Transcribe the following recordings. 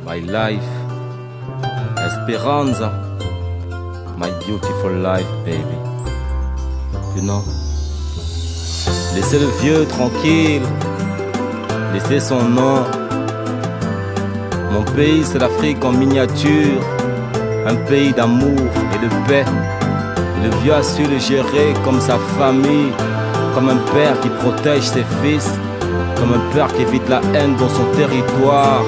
my life, Esperanza, my beautiful life, baby. You know. Laissez le vieux tranquille, laissez son nom. Mon pays c'est l'Afrique en miniature, un pays d'amour et de paix. Et le vieux a su le gérer comme sa famille, comme un père qui protège ses fils, comme un père qui évite la haine dans son territoire.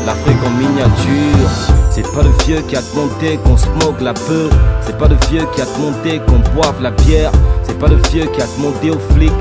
L'Afrique en miniature. C'est pas le vieux qui a te monté qu'on smoke la peur. C'est pas le vieux qui a te monté qu'on boive la bière. C'est pas le vieux qui a te monté aux flics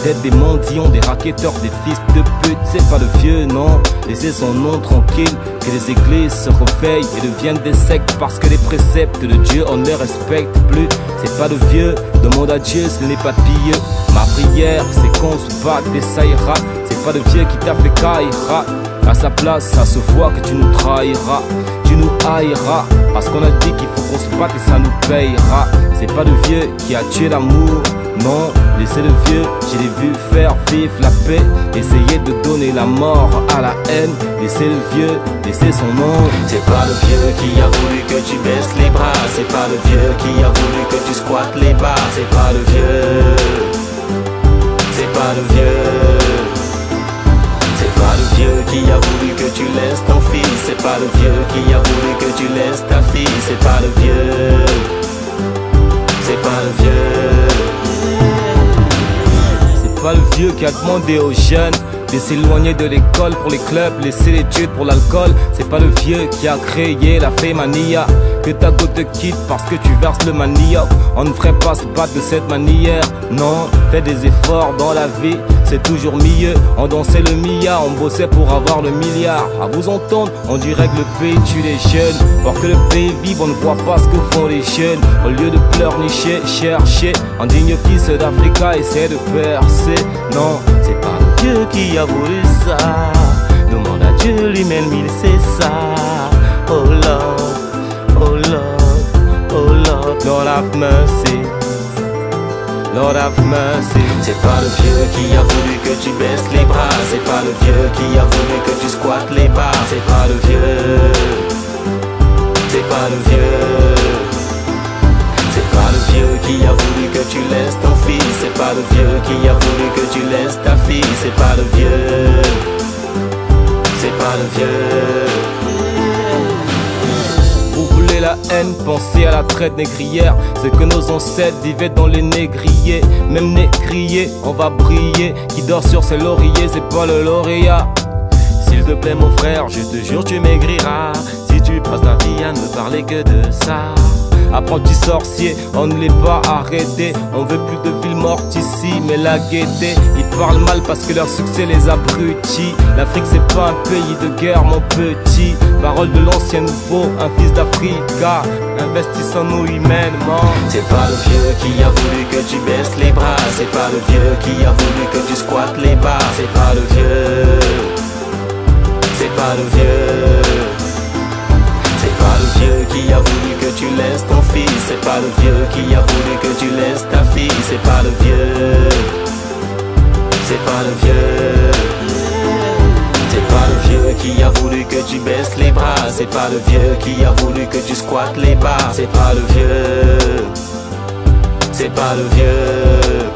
d'être des mendiants, des racketteurs, des fils de pute. C'est pas le vieux, non. Laissez son nom tranquille, que les églises se réveillent et deviennent des sectes, parce que les préceptes de Dieu on ne les respecte plus. C'est pas le vieux, demande à Dieu s'il n'est pas pieux. Ma prière c'est qu'on se batte et ça ira. C'est pas le vieux qui t'a fait caïra. À sa place, ça se voit que tu nous trahiras, tu nous haïras, parce qu'on a dit qu'il faut qu'on se batte et ça nous payera. C'est pas le vieux qui a tué l'amour, non, laissez le vieux, je l'ai vu faire vivre la paix, essayer de donner la mort à la haine. Laissez le vieux, laissez son nom. C'est pas le vieux qui a voulu que tu baisses les bras. C'est pas le vieux qui a voulu que tu squattes les bars. C'est pas le vieux, c'est pas le vieux. C'est pas le vieux qui a voulu que tu laisses ton fils. C'est pas le vieux qui a voulu que tu laisses ta fille. C'est pas le vieux, c'est pas le vieux. C'est pas le vieux qui a demandé aux jeunes de s'éloigner de l'école pour les clubs, laisser l'étude pour l'alcool. C'est pas le vieux qui a créé la fémania, que ta go te quitte parce que tu verses le manioc. On ne ferait pas se battre de cette manière, non. Fais des efforts dans la vie, c'est toujours mieux. On dansait le Mia, on bossait pour avoir le milliard. À vous entendre, on dirait que le pays tue les jeunes. Or que le pays vive, on ne voit pas ce que font les jeunes. Au lieu de pleurnicher, chercher un digne fils d'Africa, essaie de percer. Non, c'est pas le Dieu qui a voulu ça. Demande à Dieu lui-même, il sait ça. Oh Lord, oh Lord, oh Lord, Lord have mercy, Lord have mercy. C'est pas le vieux qui a voulu que tu baisses les bras. C'est pas le vieux qui a voulu que tu squattes les bars. C'est pas le vieux, c'est pas le vieux. C'est pas le vieux qui a voulu que tu laisses ton fils. C'est pas le vieux qui a voulu que tu laisses ta fille. C'est pas le vieux, c'est pas le vieux. Vous voulez la haine, pensez à la traite négrière. Ce que nos ancêtres vivaient dans les négriers. Même négrier, on va briller. Qui dort sur ses lauriers, c'est pas le lauréat. S'il te plaît mon frère, je te jure tu maigriras. Si tu passes ta vie à ne parler que de ça. Apprenti sorcier, on ne l'est pas arrêté. On veut plus de villes mortes ici, mais la gaieté. Ils parlent mal parce que leur succès les abrutit. L'Afrique c'est pas un pays de guerre mon petit. Parole de l'ancien nouveau, un fils d'Africa. Investisse en nous humainement. C'est pas le vieux qui a voulu que tu baisses les bras. C'est pas le vieux qui a voulu que tu squattes les bars. C'est pas le vieux, c'est pas le vieux. C'est pas le vieux qui a voulu que tu laisses ton fils. C'est pas le vieux qui a voulu que tu laisses ta fille. C'est pas le vieux, c'est pas le vieux. C'est pas le vieux qui a voulu que tu baisses les bras. C'est pas le vieux qui a voulu que tu squattes les bars. C'est pas le vieux, c'est pas le vieux.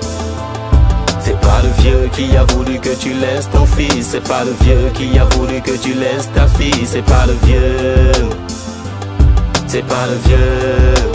C'est pas le vieux qui a voulu que tu laisses ton fils. C'est pas le vieux qui a voulu que tu laisses ta fille. C'est pas le vieux, c'est pas le vieux.